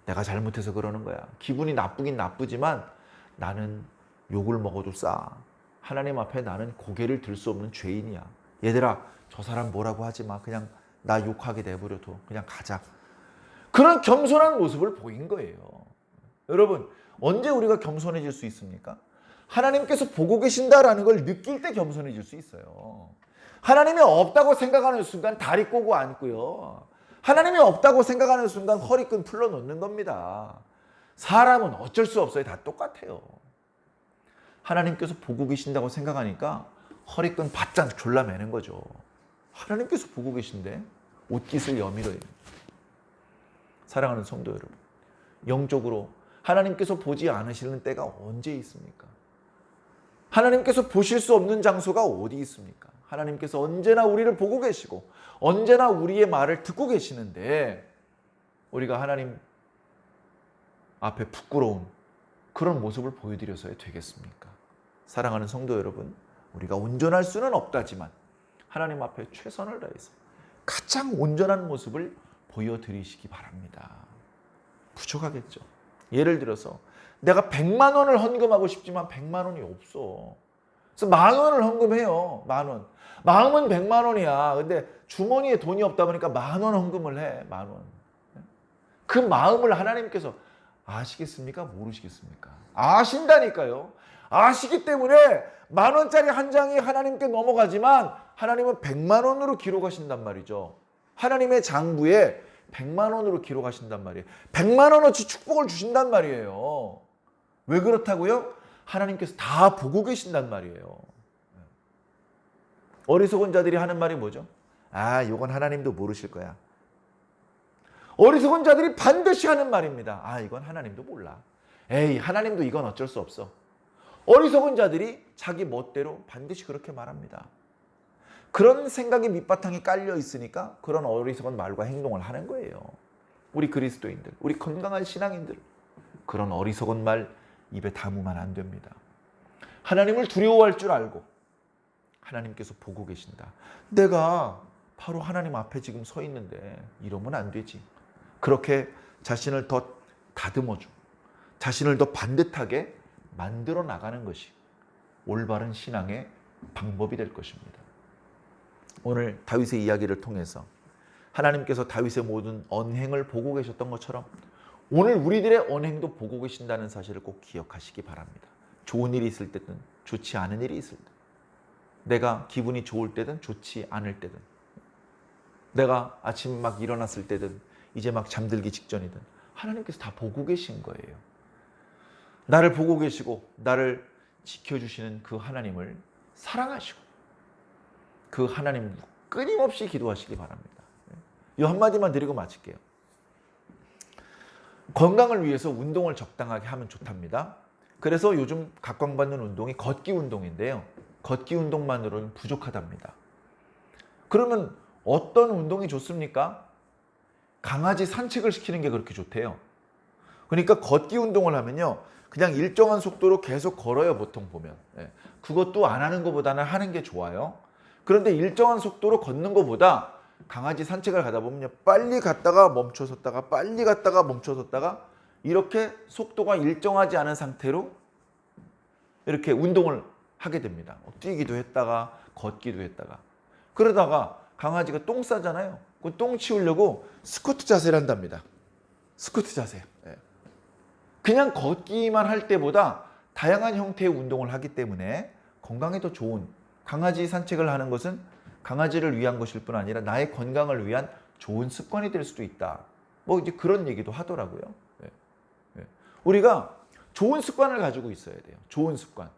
내가 잘못해서 그러는 거야. 기분이 나쁘긴 나쁘지만 나는 욕을 먹어도 싸. 하나님 앞에 나는 고개를 들 수 없는 죄인이야. 얘들아 저 사람 뭐라고 하지 마. 그냥 나 욕하게 내버려둬. 그냥 가자. 그런 겸손한 모습을 보인 거예요. 여러분 언제 우리가 겸손해질 수 있습니까? 하나님께서 보고 계신다라는 걸 느낄 때 겸손해질 수 있어요. 하나님이 없다고 생각하는 순간 다리 꼬고 앉고요. 하나님이 없다고 생각하는 순간 허리끈 풀러놓는 겁니다. 사람은 어쩔 수 없어요. 다 똑같아요. 하나님께서 보고 계신다고 생각하니까 허리끈 바짝 졸라매는 거죠. 하나님께서 보고 계신데 옷깃을 여밀어요. 사랑하는 성도 여러분, 영적으로 하나님께서 보지 않으시는 때가 언제 있습니까? 하나님께서 보실 수 없는 장소가 어디 있습니까? 하나님께서 언제나 우리를 보고 계시고 언제나 우리의 말을 듣고 계시는데 우리가 하나님 앞에 부끄러운 그런 모습을 보여드려서야 되겠습니까? 사랑하는 성도 여러분, 우리가 온전할 수는 없다지만 하나님 앞에 최선을 다해서 가장 온전한 모습을 보여드리시기 바랍니다. 부족하겠죠. 예를 들어서 내가 100만 원을 헌금하고 싶지만 100만 원이 없어. 그래서 10,000원을 헌금해요. 10,000원. 마음은 100만 원이야. 근데 주머니에 돈이 없다 보니까 10,000원 헌금을 해. 10,000원. 그 마음을 하나님께서 아시겠습니까? 모르시겠습니까? 아신다니까요. 아시기 때문에 10,000원짜리 한 장이 하나님께 넘어가지만 하나님은 100만 원으로 기록하신단 말이죠. 하나님의 장부에 100만 원으로 기록하신단 말이에요. 100만 원어치 축복을 주신단 말이에요. 왜 그렇다고요? 하나님께서 다 보고 계신단 말이에요. 어리석은 자들이 하는 말이 뭐죠? 이건 하나님도 모르실 거야. 어리석은 자들이 반드시 하는 말입니다. 이건 하나님도 몰라. 에이, 하나님도 이건 어쩔 수 없어. 어리석은 자들이 자기 멋대로 반드시 그렇게 말합니다. 그런 생각이 밑바탕에 깔려 있으니까 그런 어리석은 말과 행동을 하는 거예요. 우리 그리스도인들, 우리 건강한 신앙인들, 그런 어리석은 말 입에 담으면 안 됩니다. 하나님을 두려워할 줄 알고 하나님께서 보고 계신다. 내가 바로 하나님 앞에 지금 서 있는데 이러면 안 되지. 그렇게 자신을 더 다듬어주고 자신을 더 반듯하게 만들어 나가는 것이 올바른 신앙의 방법이 될 것입니다. 오늘 다윗의 이야기를 통해서 하나님께서 다윗의 모든 언행을 보고 계셨던 것처럼 오늘 우리들의 언행도 보고 계신다는 사실을 꼭 기억하시기 바랍니다. 좋은 일이 있을 때든 좋지 않은 일이 있을 때, 내가 기분이 좋을 때든 좋지 않을 때든, 내가 아침 막 일어났을 때든 이제 막 잠들기 직전이든 하나님께서 다 보고 계신 거예요. 나를 보고 계시고 나를 지켜주시는 그 하나님을 사랑하시고 그 하나님 끊임없이 기도하시기 바랍니다. 이 한마디만 드리고 마칠게요. 건강을 위해서 운동을 적당하게 하면 좋답니다. 그래서 요즘 각광받는 운동이 걷기 운동인데요. 걷기 운동만으로는 부족하답니다. 그러면 어떤 운동이 좋습니까? 강아지 산책을 시키는 게 그렇게 좋대요. 그러니까 걷기 운동을 하면요, 그냥 일정한 속도로 계속 걸어요, 보통 보면. 예. 그것도 안 하는 것보다는 하는 게 좋아요. 그런데 일정한 속도로 걷는 것보다 강아지 산책을 가다 보면요, 빨리 갔다가 멈춰섰다가 빨리 갔다가 멈춰섰다가 이렇게 속도가 일정하지 않은 상태로 이렇게 운동을 하게 됩니다. 뛰기도 했다가 걷기도 했다가. 그러다가 강아지가 똥 싸잖아요. 그 똥 치우려고 스쿼트 자세를 한답니다. 스쿼트 자세. 예. 그냥 걷기만 할 때보다 다양한 형태의 운동을 하기 때문에 건강에 더 좋은, 강아지 산책을 하는 것은 강아지를 위한 것일 뿐 아니라 나의 건강을 위한 좋은 습관이 될 수도 있다. 뭐 이제 그런 얘기도 하더라고요. 예. 예. 우리가 좋은 습관을 가지고 있어야 돼요. 좋은 습관.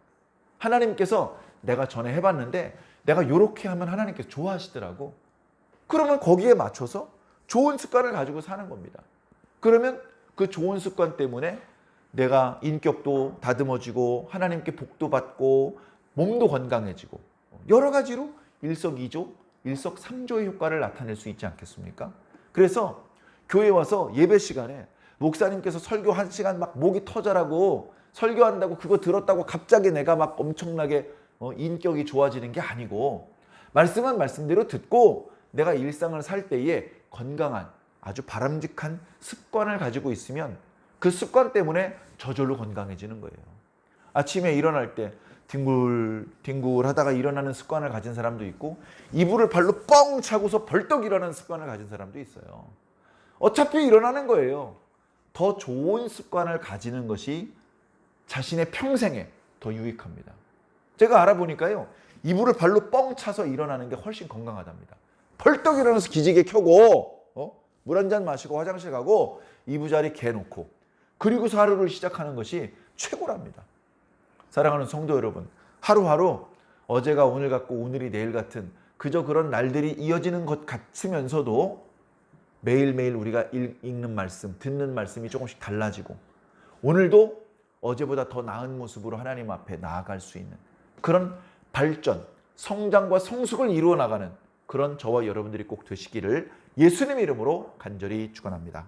하나님께서 내가 전에 해봤는데 내가 이렇게 하면 하나님께서 좋아하시더라고. 그러면 거기에 맞춰서 좋은 습관을 가지고 사는 겁니다. 그러면 그 좋은 습관 때문에 내가 인격도 다듬어지고 하나님께 복도 받고 몸도 건강해지고 여러 가지로 일석이조, 일석삼조의 효과를 나타낼 수 있지 않겠습니까? 그래서 교회 와서 예배 시간에 목사님께서 설교 1시간 막 목이 터져라고 설교한다고 그거 들었다고 갑자기 내가 막 엄청나게 인격이 좋아지는 게 아니고, 말씀은 말씀대로 듣고 내가 일상을 살 때에 건강한 아주 바람직한 습관을 가지고 있으면 그 습관 때문에 저절로 건강해지는 거예요. 아침에 일어날 때 뒹굴뒹굴 하다가 일어나는 습관을 가진 사람도 있고, 이불을 발로 뻥 차고서 벌떡 일어나는 습관을 가진 사람도 있어요. 어차피 일어나는 거예요. 더 좋은 습관을 가지는 것이 자신의 평생에 더 유익합니다. 제가 알아보니까요, 이불을 발로 뻥 차서 일어나는 게 훨씬 건강하답니다. 벌떡 일어나서 기지개 켜고 물 한 잔 마시고 화장실 가고 이부자리 개놓고 그리고서 하루를 시작하는 것이 최고랍니다. 사랑하는 성도 여러분, 하루하루 어제가 오늘 같고 오늘이 내일 같은 그저 그런 날들이 이어지는 것 같으면서도 매일매일 우리가 읽는 말씀, 듣는 말씀이 조금씩 달라지고 오늘도 어제보다 더 나은 모습으로 하나님 앞에 나아갈 수 있는 그런 발전, 성장과 성숙을 이루어 나가는 그런 저와 여러분들이 꼭 되시기를 예수님의 이름으로 간절히 축원합니다.